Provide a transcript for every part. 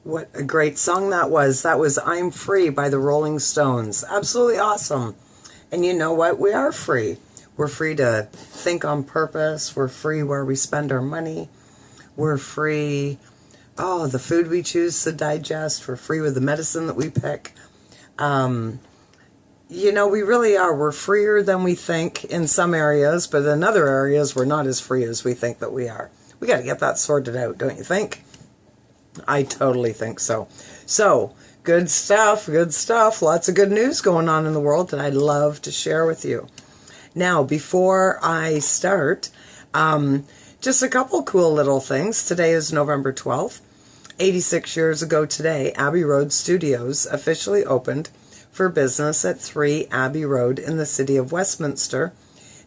What a great song that was. That was I'm Free by the Rolling Stones. Absolutely awesome. And you know what? We are free. We're free to think on purpose. We're free where we spend our money. We're free, the food we choose to digest. We're free with the medicine that we pick. We really are. We're freer than we think in some areas, but in other areas, we're not as free as we think that we are. We got to get that sorted out, don't you think? I totally think so. So, good stuff, good stuff. Lots of good news going on in the world that I'd love to share with you. Now, before I start, just a couple cool little things. Today is November 12th. 86 years ago today, Abbey Road Studios officially opened for business at 3 Abbey Road in the city of Westminster,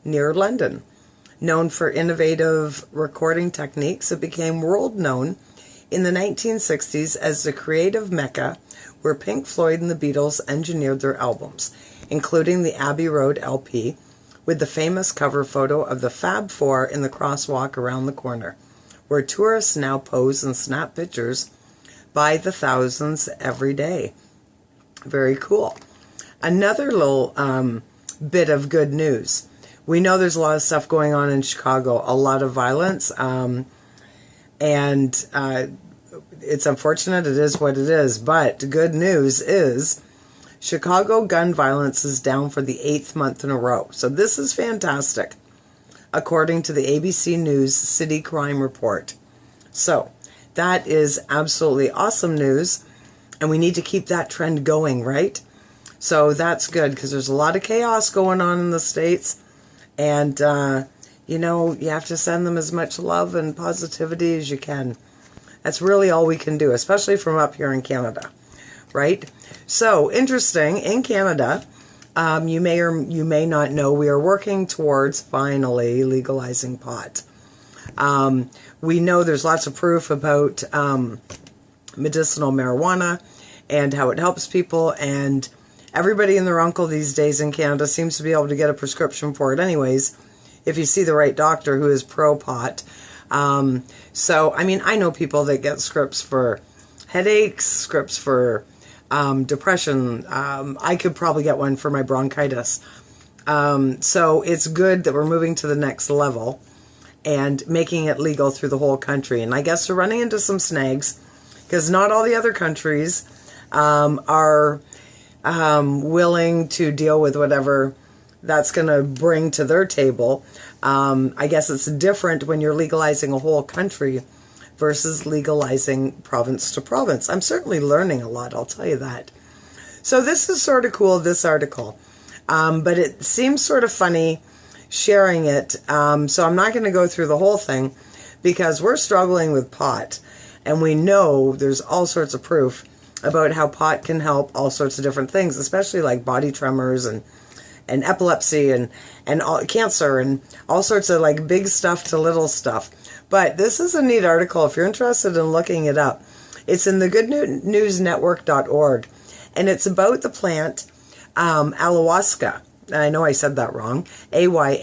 near London. Known for innovative recording techniques, it became world known in the 1960s as the creative mecca where Pink Floyd and the Beatles engineered their albums, including the Abbey Road LP, with the famous cover photo of the Fab Four in the crosswalk around the corner, where tourists now pose and snap pictures by the thousands every day. Very cool. Another little bit of good news. We know there's a lot of stuff going on in Chicago, a lot of violence, and it's unfortunate, it is what it is, but the good news is Chicago gun violence is down for the 8th month in a row. So this is fantastic, according to the ABC News City Crime Report. So that is absolutely awesome news, and we need to keep that trend going, right? So that's good, because there's a lot of chaos going on in the States, and, you have to send them as much love and positivity as you can. That's really all we can do, especially from up here in Canada, right? So, interesting, in Canada, you may or you may not know, we are working towards finally legalizing pot. We know there's lots of proof about medicinal marijuana and how it helps people, and everybody and their uncle these days in Canada seems to be able to get a prescription for it anyways, if you see the right doctor who is pro-pot. I know people that get scripts for headaches, scripts for depression. I could probably get one for my bronchitis. So it's good that we're moving to the next level and making it legal through the whole country. And I guess we're running into some snags, because not all the other countries are willing to deal with whatever that's going to bring to their table. I guess it's different when you're legalizing a whole country versus legalizing province to province. I'm certainly learning a lot, I'll tell you that. So this is sort of cool, this article. But it seems sort of funny sharing it. So I'm not going to go through the whole thing, because we're struggling with pot. And we know there's all sorts of proof about how pot can help all sorts of different things, especially like body tremors and epilepsy and all, cancer and all sorts of like big stuff to little stuff. But this is a neat article if you're interested in looking it up. It's in the goodnewsnetwork.org, and it's about the plant ayahuasca. And I know I said that wrong. Ayahuasca.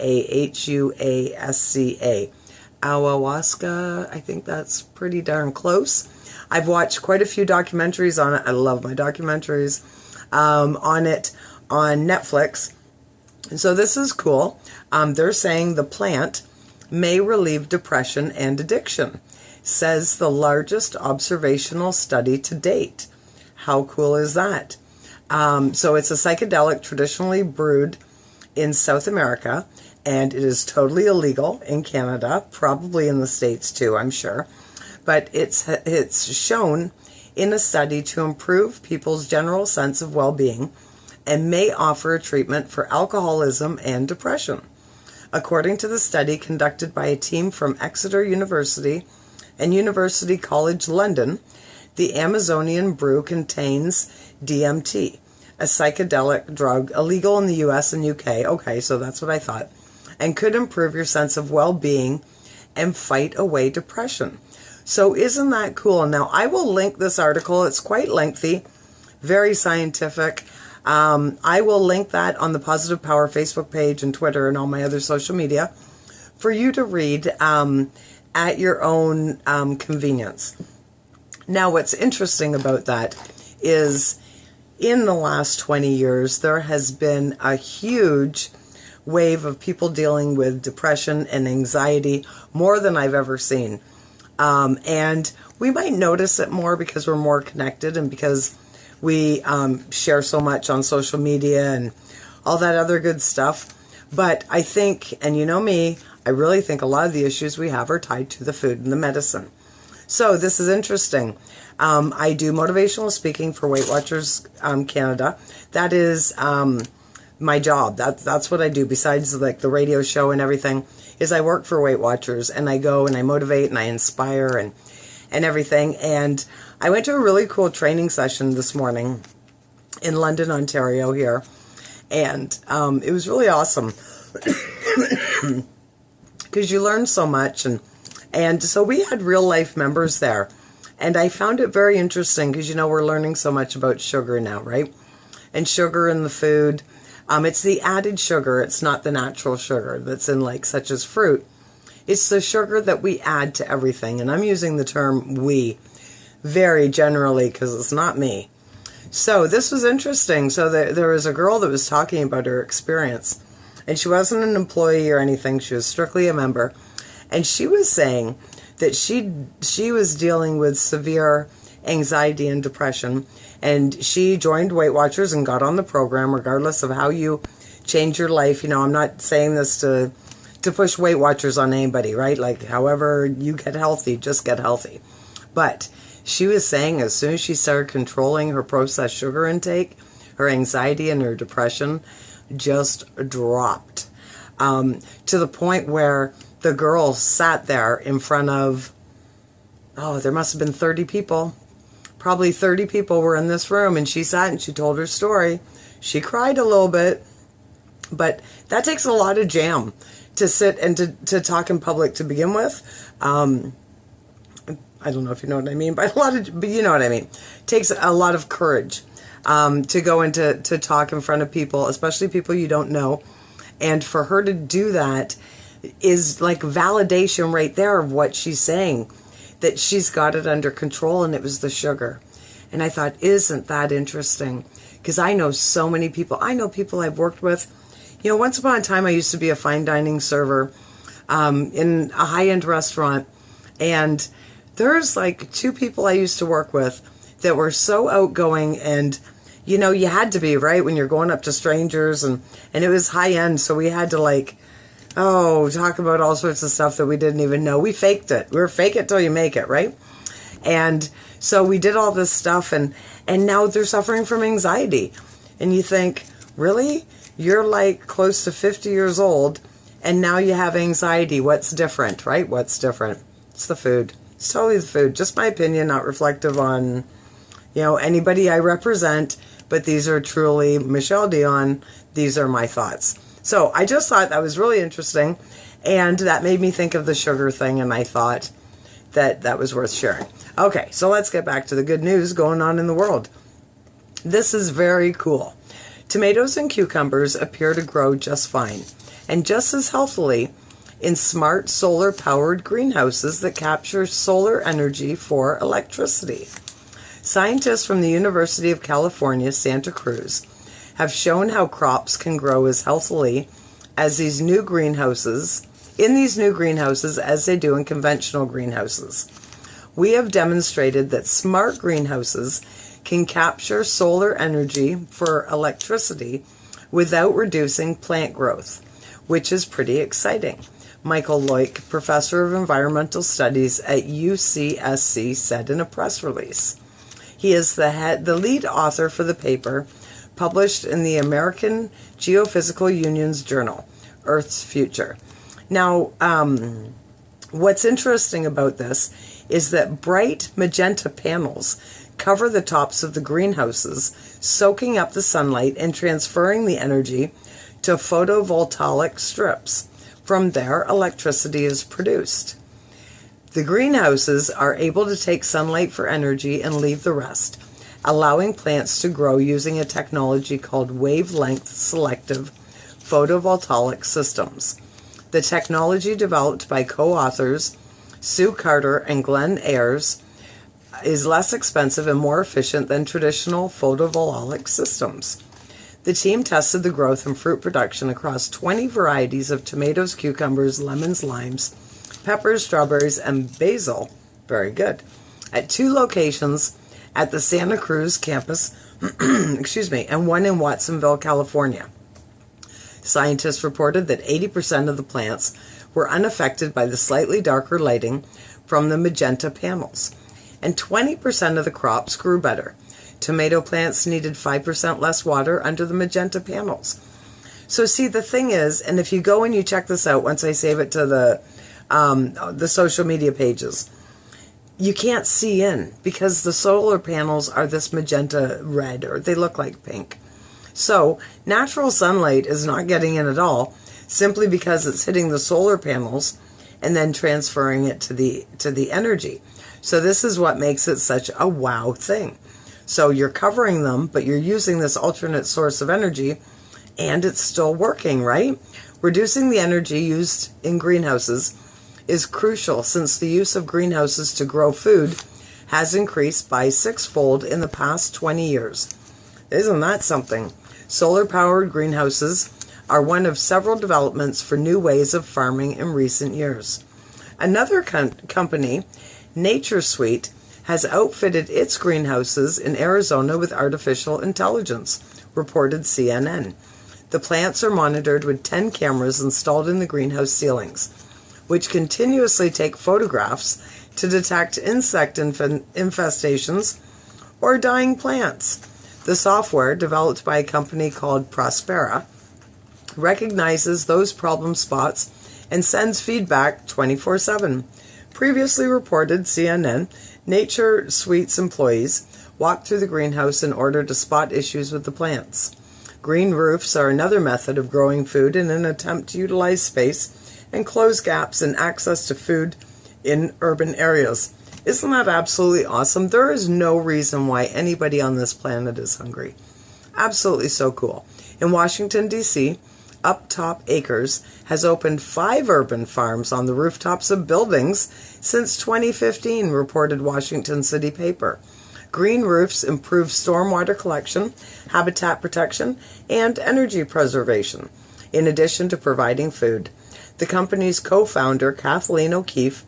Ayahuasca, I think that's pretty darn close. I've watched quite a few documentaries on it. I love my documentaries on it on Netflix. And so this is cool. They're saying the plant may relieve depression and addiction, says the largest observational study to date. How cool is that? So it's a psychedelic traditionally brewed in South America, and it is totally illegal in Canada, probably in the States too, I'm sure. But it's shown in a study to improve people's general sense of well-being and may offer a treatment for alcoholism and depression. According to the study conducted by a team from Exeter University and University College London, the Amazonian brew contains DMT, a psychedelic drug illegal in the US and UK, okay, so that's what I thought, and could improve your sense of well-being and fight away depression. So isn't that cool? Now, I will link this article. It's quite lengthy, very scientific. I will link that on the Positive Power Facebook page and Twitter and all my other social media for you to read at your own convenience. Now, what's interesting about that is in the last 20 years, there has been a huge wave of people dealing with depression and anxiety, more than I've ever seen. And we might notice it more because we're more connected and because we share so much on social media and all that other good stuff. But I think, and you know me, I really think a lot of the issues we have are tied to the food and the medicine. So this is interesting. I do motivational speaking for Weight Watchers Canada. That is my job. That's what I do besides like the radio show and everything, is I work for Weight Watchers, and I go and I motivate and I inspire and everything. And I went to a really cool training session this morning in London, Ontario here. And it was really awesome because you learn so much. And so we had real life members there. And I found it very interesting because, you know, we're learning so much about sugar now, right? And sugar in the food. It's the added sugar. It's not the natural sugar that's in, like, such as fruit. It's the sugar that we add to everything. And I'm using the term we very generally because it's not me. So this was interesting. So there was a girl that was talking about her experience. And she wasn't an employee or anything. She was strictly a member. And she was saying that she was dealing with severe anxiety and depression, and she joined Weight Watchers and got on the program regardless of how you change your life. You know, I'm not saying this to push Weight Watchers on anybody, right? Like, however you get healthy, just get healthy. But she was saying as soon as she started controlling her processed sugar intake, her anxiety and her depression just dropped to the point where the girl sat there in front of, there must have been 30 people. Probably 30 people were in this room, and she sat and she told her story. She cried a little bit, but that takes a lot of jam to sit and to talk in public to begin with. I don't know if you know what I mean, but you know what I mean. It takes a lot of courage to go into to talk in front of people, especially people you don't know. And for her to do that is like validation right there of what she's saying, that she's got it under control, and it was the sugar. And I thought, isn't that interesting? Because I know so many people. I know people I've worked with. You know, once upon a time, I used to be a fine dining server in a high-end restaurant, and there's like 2 people I used to work with that were so outgoing, and you know, you had to be, right, when you're going up to strangers, and it was high-end, so we had to like, talk about all sorts of stuff that we didn't even know. We faked it. We were fake it till you make it, right? And so we did all this stuff, and now they're suffering from anxiety. And you think, really? You're like close to 50 years old, and now you have anxiety. What's different, right? What's different? It's the food. It's totally the food. Just my opinion, not reflective on, you know, anybody I represent, but these are truly Michelle Dion. These are my thoughts. So I just thought that was really interesting, and that made me think of the sugar thing, and I thought that was worth sharing. Okay, so let's get back to the good news going on in the world. This is very cool. Tomatoes and cucumbers appear to grow just fine, and just as healthily, in smart solar-powered greenhouses that capture solar energy for electricity. Scientists from the University of California, Santa Cruz, have shown how crops can grow as healthily as these new greenhouses, as they do in conventional greenhouses. We have demonstrated that smart greenhouses can capture solar energy for electricity without reducing plant growth, which is pretty exciting. Michael Loic, professor of environmental studies at UCSC, said in a press release. He is the lead author for the paper published in the American Geophysical Union's journal, Earth's Future. Now, what's interesting about this is that bright magenta panels cover the tops of the greenhouses, soaking up the sunlight and transferring the energy to photovoltaic strips. From there, electricity is produced. The greenhouses are able to take sunlight for energy and leave the rest, allowing plants to grow using a technology called wavelength selective photovoltaic systems. The technology, developed by co-authors Sue Carter and Glenn Ayers, is less expensive and more efficient than traditional photovoltaic systems. The team tested the growth and fruit production across 20 varieties of tomatoes, cucumbers, lemons, limes, peppers, strawberries, and basil. Very good. At 2 locations at the Santa Cruz campus, and one in Watsonville, California. Scientists reported that 80% of the plants were unaffected by the slightly darker lighting from the magenta panels, and 20% of the crops grew better. Tomato plants needed 5% less water under the magenta panels. So see, the thing is, and if you go and you check this out once I save it to the social media pages, you can't see in because the solar panels are this magenta red, or they look like pink. So natural sunlight is not getting in at all, simply because it's hitting the solar panels and then transferring it to the energy. So this is what makes it such a wow thing. So you're covering them, but you're using this alternate source of energy, and it's still working, right? Reducing the energy used in greenhouses is crucial, since the use of greenhouses to grow food has increased by 6-fold in the past 20 years. Isn't that something? Solar-powered greenhouses are one of several developments for new ways of farming in recent years. Another company, NatureSweet, has outfitted its greenhouses in Arizona with artificial intelligence, reported CNN. The plants are monitored with 10 cameras installed in the greenhouse ceilings, which continuously take photographs to detect insect infestations or dying plants. The software, developed by a company called Prospera, recognizes those problem spots and sends feedback 24/7. Previously reported CNN, NatureSweet's employees walked through the greenhouse in order to spot issues with the plants. Green roofs are another method of growing food in an attempt to utilize space and close gaps in access to food in urban areas. Isn't that absolutely awesome? There is no reason why anybody on this planet is hungry. Absolutely so cool. In Washington, D.C., Uptop Acres has opened 5 urban farms on the rooftops of buildings since 2015, reported Washington City Paper. Green roofs improve stormwater collection, habitat protection, and energy preservation, in addition to providing food. The company's co-founder, Kathleen O'Keefe,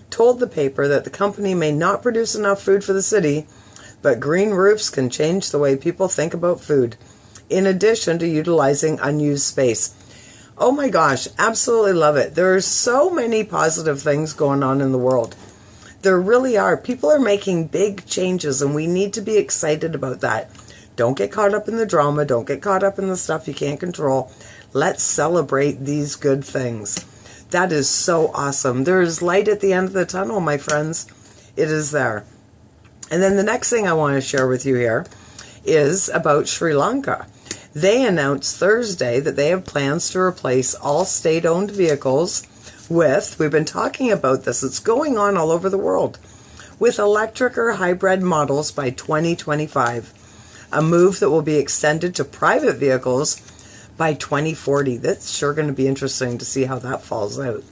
told the paper that the company may not produce enough food for the city, but green roofs can change the way people think about food, in addition to utilizing unused space. Oh my gosh, absolutely love it. There are so many positive things going on in the world. There really are. People are making big changes, and we need to be excited about that. Don't get caught up in the drama. Don't get caught up in the stuff you can't control. Let's celebrate these good things. That is so awesome. There is light at the end of the tunnel, my friends. It is there. And then the next thing I want to share with you here is about Sri Lanka. They announced Thursday that they have plans to replace all state-owned vehicles with, we've been talking about this, it's going on all over the world, with electric or hybrid models by 2025. A move that will be extended to private vehicles by 2040. That's sure going to be interesting to see how that falls out.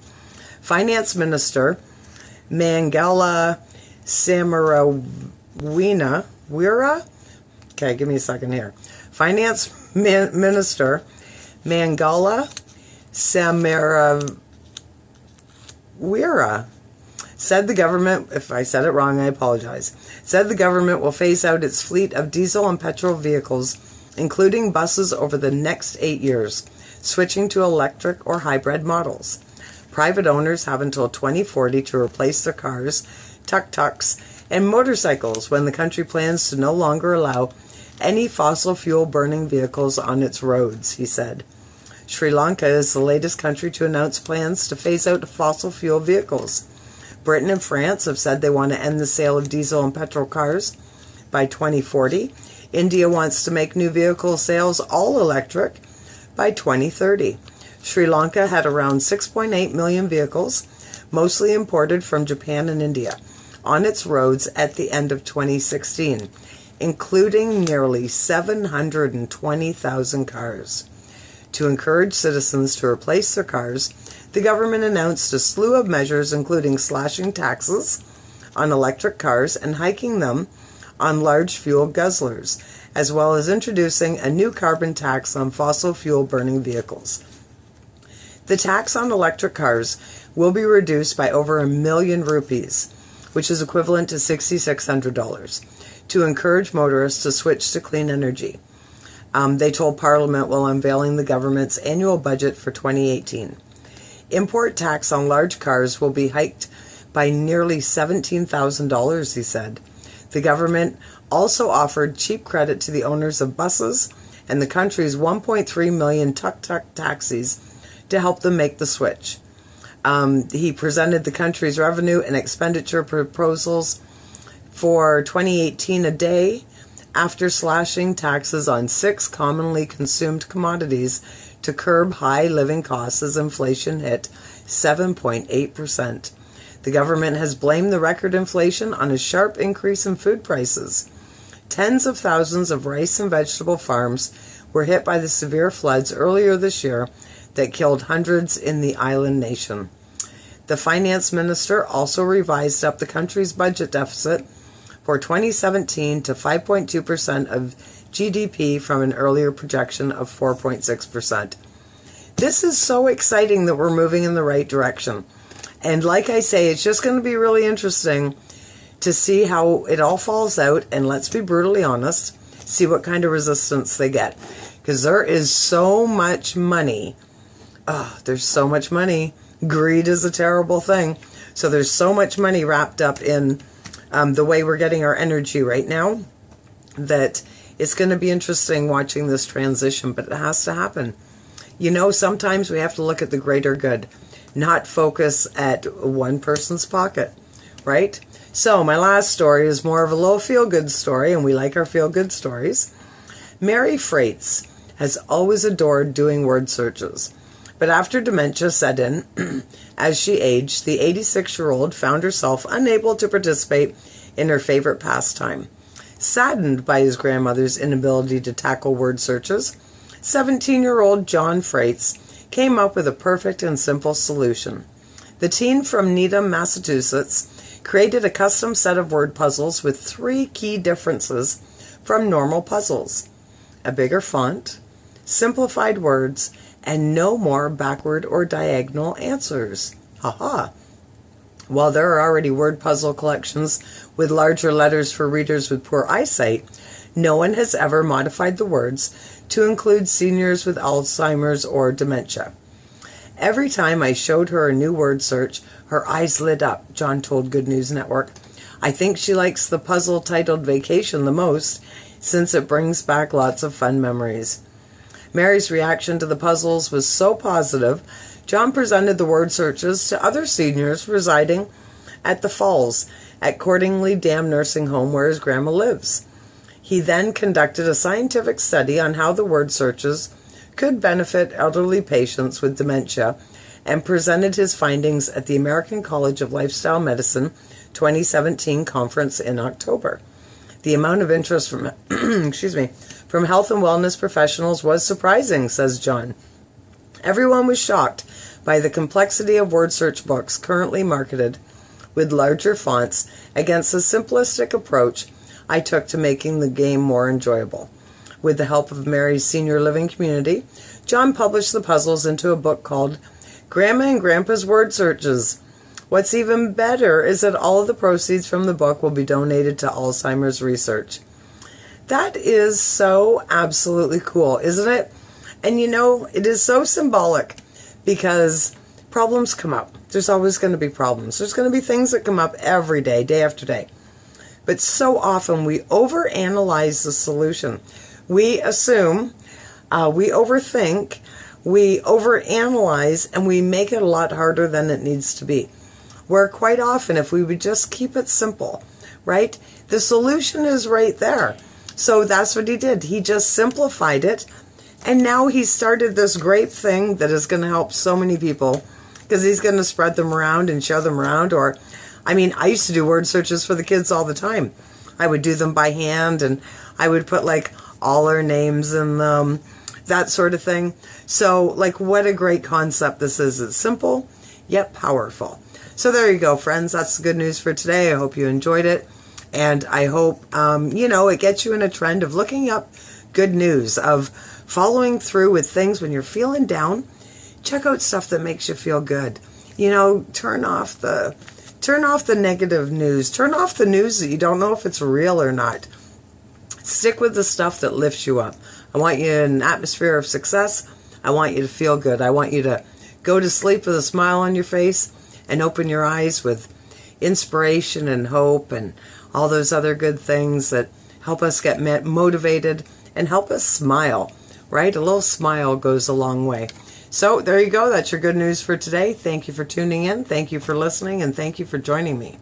Finance Minister Mangala Samarawina, okay, give me a second here. Finance Minister Mangala Samarawira said the government, if I said it wrong, I apologize, said the government will phase out its fleet of diesel and petrol vehicles, including buses, over the next 8 years, switching to electric or hybrid models. Private owners have until 2040 to replace their cars, tuk-tuks, and motorcycles when the country plans to no longer allow any fossil fuel burning vehicles on its roads, he said. Sri Lanka is the latest country to announce plans to phase out fossil fuel vehicles. Britain and France have said they want to end the sale of diesel and petrol cars by 2040. India wants to make new vehicle sales all electric by 2030. Sri Lanka had around 6.8 million vehicles, mostly imported from Japan and India, on its roads at the end of 2016, including nearly 720,000 cars. To encourage citizens to replace their cars, the government announced a slew of measures including slashing taxes, on electric cars and hiking them on large fuel guzzlers, as well as introducing a new carbon tax on fossil fuel burning vehicles. The tax on electric cars will be reduced by over $1 million rupees, which is equivalent to $6,600, to encourage motorists to switch to clean energy. They told Parliament while unveiling the government's annual budget for 2018. Import tax on large cars will be hiked by nearly $17,000, he said. The government also offered cheap credit to the owners of buses and the country's 1.3 million tuk-tuk taxis to help them make the switch. He presented the country's revenue and expenditure proposals for 2018 a day after slashing taxes on 6 commonly consumed commodities to curb high living costs as inflation hit 7.8%. The government has blamed the record inflation on a sharp increase in food prices. Tens of thousands of rice and vegetable farms were hit by the severe floods earlier this year that killed hundreds in the island nation. The finance minister also revised up the country's budget deficit for 2017 to 5.2% of GDP from an earlier projection of 4.6%. This is so exciting that we're moving in the right direction. And like I say, it's just going to be really interesting to see how it all falls out. And let's be brutally honest, see what kind of resistance they get. Because there is so much money. There's so much money. Greed is a terrible thing. So there's so much money wrapped up in the way we're getting our energy right now that it's going to be interesting watching this transition, but it has to happen. You know, sometimes we have to look at the greater good, not focus at one person's pocket, right? So my last story is more of a little feel-good story, and we like our feel-good stories. Mary Freites has always adored doing word searches. But after dementia set in, as she aged, the 86-year-old found herself unable to participate in her favorite pastime. Saddened by his grandmother's inability to tackle word searches, 17-year-old John Freites came up with a perfect and simple solution. The teen from Needham, Massachusetts, created a custom set of word puzzles with 3 key differences from normal puzzles: a bigger font, simplified words, and no more backward or diagonal answers. Haha. While there are already word puzzle collections with larger letters for readers with poor eyesight, no one has ever modified the words to include seniors with Alzheimer's or dementia. Every time I showed her a new word search, her eyes lit up, John told Good News Network. I think she likes the puzzle titled Vacation the most, since it brings back lots of fun memories. Mary's reaction to the puzzles was so positive, John presented the word searches to other seniors residing at the Falls at Cordingley Dam Nursing Home where his grandma lives. He then conducted a scientific study on how the word searches could benefit elderly patients with dementia and presented his findings at the American College of Lifestyle Medicine 2017 conference in October. The amount of interest from from health and wellness professionals was surprising, says John. Everyone was shocked by the complexity of word search books currently marketed with larger fonts against the simplistic approach I took to making the game more enjoyable. With the help of Mary's senior living community, John published the puzzles into a book called Grandma and Grandpa's Word Searches. What's even better is that all of the proceeds from the book will be donated to Alzheimer's research. That is so absolutely cool, isn't it? And you know, it is so symbolic because problems come up. There's always going to be problems. There's going to be things that come up every day, day after day. But so often we overanalyze the solution. We assume, we overthink, we overanalyze, and we make it a lot harder than it needs to be. Where quite often, if we would just keep it simple, right? The solution is right there. So that's what he did. He just simplified it. And now he started this great thing that is going to help so many people because he's going to spread them around and show them around. Or, I mean, I used to do word searches for the kids all the time. I would do them by hand and I would put like all our names in them, that sort of thing. So like what a great concept this is. It's simple yet powerful. So there you go, friends. That's the good news for today. I hope you enjoyed it. And I hope, it gets you in a trend of looking up good news, of following through with things when you're feeling down. Check out stuff that makes you feel good. Turn off the negative news. Turn off the news that you don't know if it's real or not. Stick with the stuff that lifts you up. I want you in an atmosphere of success. I want you to feel good. I want you to go to sleep with a smile on your face and open your eyes with inspiration and hope and all those other good things that help us get motivated and help us smile, right? A little smile goes a long way. So there you go. That's your good news for today. Thank you for tuning in. Thank you for listening. And thank you for joining me.